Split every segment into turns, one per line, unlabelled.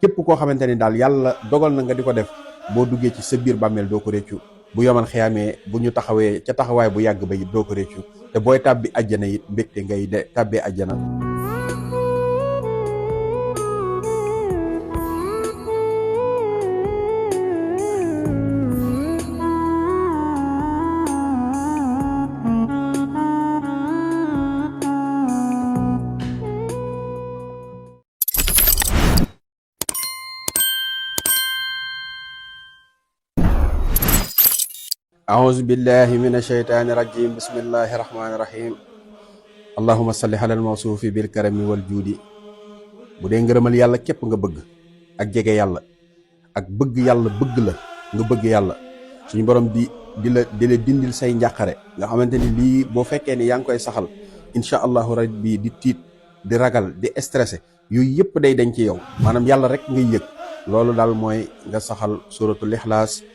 képp koo xamante ni daal yàlla dogal na nga di ko def boo duggee ci sa biir bàmmeel doo ko réccu bu yomal xiyaamee bu ñu taxawee ca taxawaay bu yàgg ba it doo ko réccu te booy tàbbi àjjana it mbégte ngay de tàbbee àjjana. أعوذ بالله من الشيطان الرجيم بسم الله الرحمن الرحيم اللهم صل على الموصوف بالكرم والجود bu dee ngërëmal yàlla képp nga bëgg ak jege yàlla ak bëgg yàlla bëgg la nga bëgg yàlla suñu borom di la dindil say njàqare nga xamante ni lii boo fekkee ni yaa ngi koy saxal incha allahu rabbi di tiit di ragal di stressé yooyu yëpp day dañ ci yow maanaam yàlla rek ngay yëg loolu daal mooy nga saxal suratul ixlaas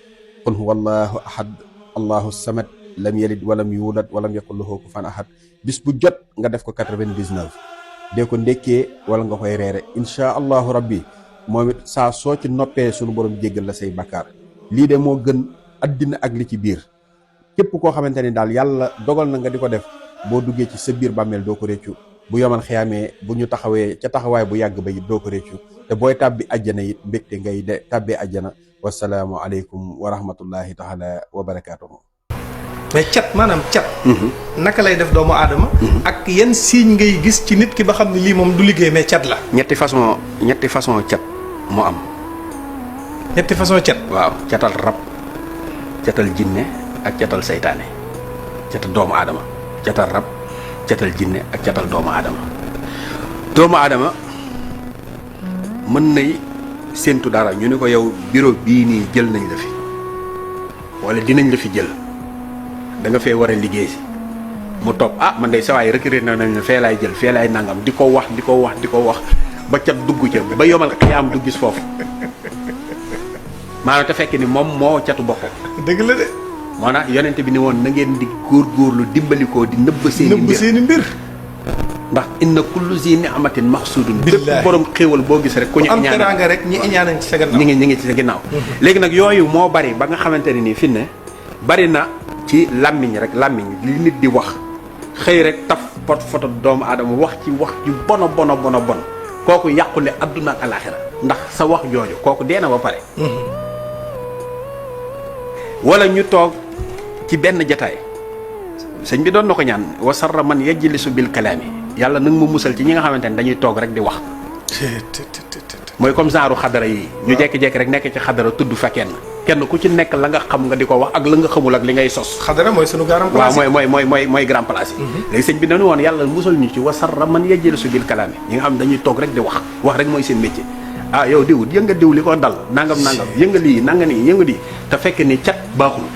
qul huwa allahu ahad allahu samad lam yalid walam yuulad walam yakul lahu kufuwan ahad bis bu jot nga def ko 99 dee ko ndékkee wala nga koy reere incha allahu rabbi moom it saa soo ci noppee sunu borom jéggal la say bakkaar lii de moo gën addina ak li ci biir képp koo xamante ni daal yàlla dogal na nga di ko def boo duggee ci sa biir bàmmeel doo ko réccu bu yomal xiyaamee bu ñu taxawee ca taxawaay bu yàgg ba it doo ko réccu te booy tàbbi àjjana it mbégte ngay de tàbbee àjjana. wasalaamu aleykum wa rahmatullahi taala wa barakaatuhu.
mais cat maanaam cat. naka lay def doomu aadama. ak yan signe ngay gis ci nit ki ba xam ne lii moom du liggéey mais cat la.
ñetti façon cat moo am.
ñetti façon cat.
waaw catal rab catal jinne ak catal seytaane catal doomu aadama catal rab catal jinne ak catal doomu aadama. doomu aadama mën nay séentu dara ñu ne ko yow bureau bii nii jël nañ la fi wala dinañ la fi jël da nga fee war a liggéey si mu topp man day sawaay recruter nañ la fee laay jël fee laay nangam di ko wax ba cat dugg ca ba yomal xiyaam du gis foofu maanaam te fekk ni moom moo catu boppam.
dëgg la de.
moo tax yonent bi ni woon na ngeen di góorgóorlu dimbalikoo di nëbb seeni mbir ndax inna kullu zi ni'matin maxsuudun. bépp borom xéewal boo gis rek ku ñu iñaan
teraanga rek ñi iñaanañ ci sa gannaaw.
ñi ngi ci sa ginnaaw. léegi nag yooyu moo bari ba nga xamante ne nii fi ne bari na ci làmmiñ li nit di wax xëy rek taf foto doomu aadama wax ci wax ju bon kooku yàqule adduna ak alaxira ndax sa wax jooju kooku dee na ba pare. wala ñu toog ci benn jataay sëñ bi doon na ko ñaan wasarra man yajlisu bil kalaami yàlla nag mu musal ci ñi nga xamante ne dañuy toog rek di wax. mooy comme genre xadara yi. ñu jekki-jekki rek nekk ci xadara tudd fa kenn ku ci nekk la nga xam nga di ko wax ak la nga xamul ak li ngay sos.
xadara mooy sunu grand place yi.
waaw mooy grand place yi. léegi sëñ bi dañu woon yàlla musal ñu ci wasarra man yajlisu bil kalaami ñi nga xam dañuy toog rek di wax rek mooy seen métier. yow diw yënga diw li ko dal nangam yënga lii nanga nii yënga lii te fekk ni cat baaxul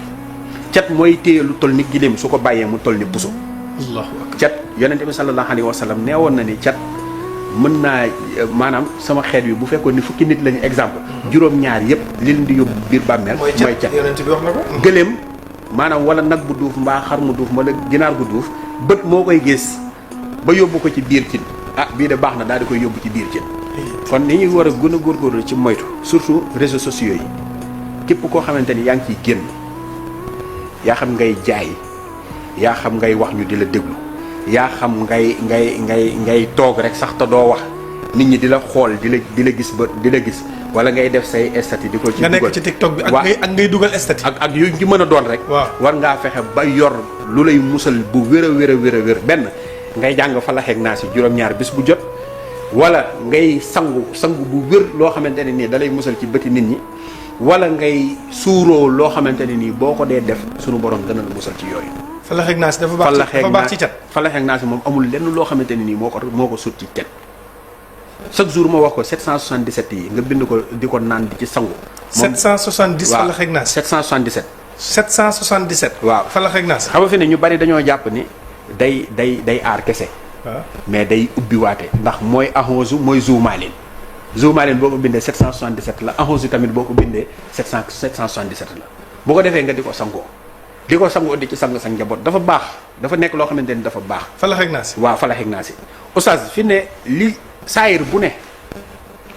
cat mooy téye lu toll ni giléem su ko bàyyee mu toll ni puso.
allahu akbar.
cat yonente bi sallallahu alayhi wa sallam nee woon na ni cat mën naa maanaam sama xeet wi bu fekkoon ni fukki nit lañu exemple juróom-ñaar yëpp li leen di yóbbu biir bàmmeel mooy cat
yonente bi wax na ko.
gëléem maanaam wala nag bu duuf mbaa xar mu duuf wala ginaar gu duuf bët moo koy gis ba yóbbu ko ci biir cin bii de baax na daal di koy yóbbu ci biir cin. kon ni ñuy war a gën a góorgóorlu ci moytu surtout réseaux sociaux yi képp koo xamante ni yaa ngi ciy génn yaa xam ngay jaay yaa xam ngay wax ñu di la déglu yaa xam ngay toog rek sax te doo wax nit ñi di la xool di la gis ba di la gis wala ngay def say statut di ko ci dugal
nga nekk ci TikTok bi ak ngay dugal statut
ak yu ci mën a doon rek. war ngaa fexe ba yor lu lay musal bu wér a wér benn ngay jàng Falaq ak Naas juróom-ñaar bis bu jot. wala ngay sangu bu wér loo xamante ne nii da lay musal ci bëti nit ñi wala ngay suuroo loo xamante ne nii boo ko dee def sunu borom dana la musal ci yooyu.
Falaq ak Naas dafa baax ci cat.
Falaq ak Naas moom amul lenn loo xamante ne nii moo ko sut ci cat chaque jour ma wax ko 777 yi nga bind ko di ko naan di ci sangu.
770 Falaq ak Naas
777.
777.
waaw
Falaq ak Naas.
xam nga fi ne ñu bari dañoo jàpp ni day aar kese. mais day ubbiwaate ndax mooy ahonzu mooy zoomaalin boo ko bindee 777 la ahonzu tamit boo ko bindee 777 la bu ko defee nga di ko sangoo di ci sang sa njaboot dafa baax dafa nekk loo xamante ni dafa baax.
Falaq ak Naas.
waaw Falaq ak Naas oustaz fi ne li saayir bu ne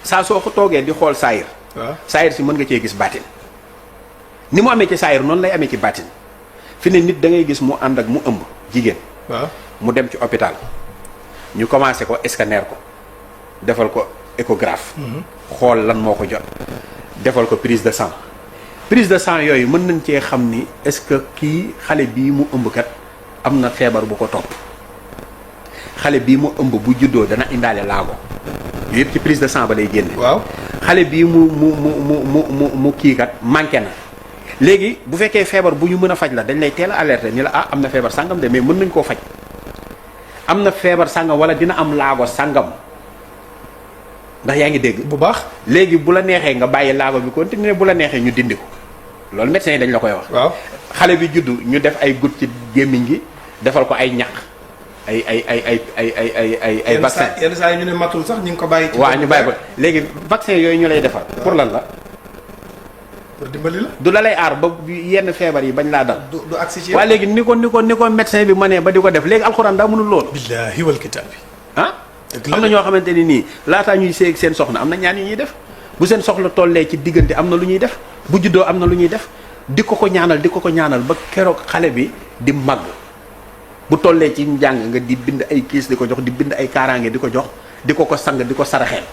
saa soo ko toogee di xool saayir.
waaw
saayir si mën nga cee gis baatin ni mu amee ci saayir noonu lay amee ci baatin fi ne nit da ngay gis mu ànd ak mu ëmb jigéen.
waaw
mu dem ci hôpital ñu commencé ko scanner ko defal ko échographe. xool lan moo ko jot. defal ko prise de sang yooyu mën nañ cee xam ni est-ce que kii xale bii mu ëmb kat am na feebar bu ko topp xale bii mu ëmb bu juddoo dana indaale laago yooyu yëpp ci prise de sang ba lay génne.
waaw
xale bii mu kii kat manqué na léegi bu fekkee feebar bu ñu mën a faj la dañ lay teel a alerter ni la am na feebar sangam de mais mën nañ koo faj am na feebar sangam wala dina am laago sangam ndax yaa ngi dégg.
bu baax
léegi bu la neexee nga bàyyi laago bi continuer bu la neexee ñu dindi ko loolu médecin yi dañ la koy wax.
waaw
xale bi juddu ñu def ay goutte ci gémmiñ gi defal ko ay ñaq ay vaccin
yenn saa yi ñu ne matul sax ñu ngi ko bàyyi.
waaw ñu bàyyi ko léegi vaccin yooyu ñu lay defal pour lan la.
pour dimbali la.
du la lay aar ba yenn feebar yi bañ laa dal.
du agsi ci
waaye léegi ni ko médecin bi mënee ba di ko def léegi alxuraan daa mënul lool.
billaahi wal kitaabi.
am na ñoo xamante ni nii laataa ñuy seeg seen soxna am na ñaan yu ñuy def bu seen soxla tollee ci diggante am na lu ñuy def bu juddoo am na lu ñuy def di ko ñaanal ba keroog xale bi di màgg bu tollee ci njàng nga di bind ay kiis di ko jox di bind ay kaaraange di ko jox di ko sang di ko saraxeel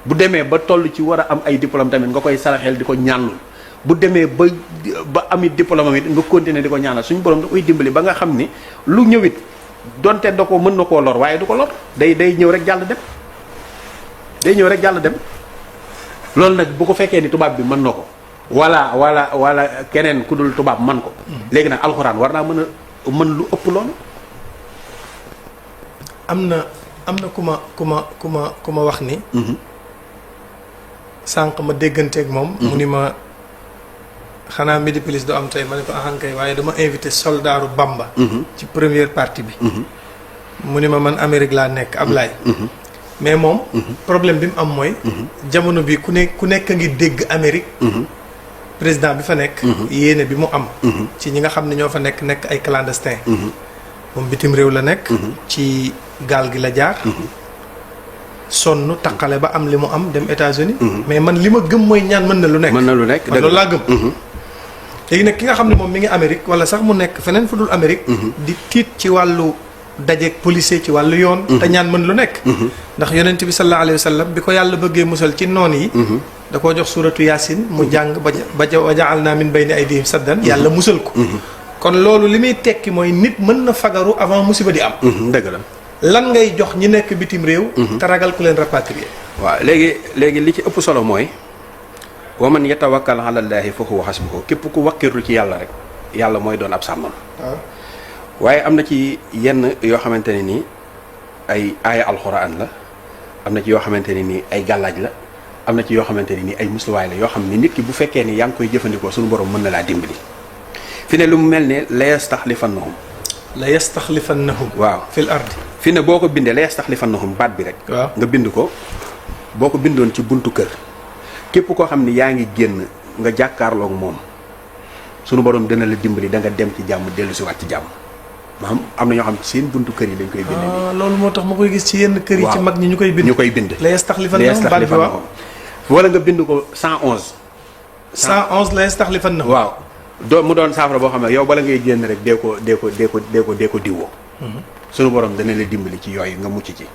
bu demee ba toll ci war a am ay diplôme tamit nga koy saraxeel di ko ñaanlul bu demee ba amit diplôme it nga continuer di ko ñaanal suñu borom da koy dimbali ba nga xam ni lu ñëwit donte da ko mën na koo lor waaye du ko lor day ñëw rek jàll dem loolu nag bu ko fekkee ni tubaab bi mën na ko wala keneen ku dul tubaab man ko léegi nag alxuraan war naa mën lu ëpp loolu.
am na ku ma wax ni sànq ma dégganteeg moom mu ni ma xanaa Midi Plus du am tey ma ne ko ahankay waaye dama invité soldaaru Bamba ci première partie bi mu ni ma man Amérique laa nekk Ablaye mais moom problème bi mu am mooy jamono bi ku nekk ngi dégg Amérique président bi fa nekk yéene bi mu am ci ñi nga xam ne ñoo fa nekk ay clandestin moom bitim réew la nekk ci gaal gi la jaar sonn taqale ba am li mu am dem États-Unis mais man li ma gëm mooy ñaan mën na lu nekk
man
loolu laa gëm léegi nag ki nga xam ne moom mi ngi Amérique wala sax mu nekk feneen fu dul Amérique di tiit ci wàllu dajeeg policier ci wàllu yoon te ñaan mën lu nekk ndax yonent bi sallallahu alayhi wa sallam bi ko yàlla bëggee musal ci noon yi da koo jox suratu yaasin mu jàng ba ja'alna min bayni aydihim saddan yàlla musal ko kon loolu li muy tekki mooy nit mën na fagaru avant musiba di am
dëgg la
lan ngay jox ñi nekk bitim réew te ragal ku leen rapatrier
waaw léegi li ci ëpp solo mooy wa man yatawakkal ala llaahi fa huwa hasbuhu képp ku wakkirlu ci yàlla rek yàlla mooy doon ab sàmmam waaye am na ci yenn yoo xamante ne nii ay aaya alxuraan la am na ci yoo xamante ne nii ay gàllaaj la am na ci yoo xamante ne nii ay musluwaay la yoo xam ne nit ki bu fekkee ni yaa ngi koy jëfandikoo suñu borom mën na laa dimbali fi ne lu mu mel ne la yastaxlifannahum waaw
fil ardi
fi ne boo ko bindee la yastaxlifannahum baat bi rek nga bind ko boo ko bindoon ci buntu kër képp koo xam ne yaa ngi génn nga jàkkaarloog moom sunu borom dina la dimbali da nga dem ci jàmm dellu si waat ci jàmm maanaam am na ñoo xam ne seen buntu kër yi lañ koy bind
loolu moo tax ma koy gis ci yenn kër yi ci mag ñi ñu koy bind la yastaxlifannahum baat bi waaw
wala nga bind ko 111
la yastaxlifannahum
waaw mu doon saafara boo xam ne yow bala ngay génn rek dee ko diwoo sunu borom dana la dimbali ci yooyu nga mucc ci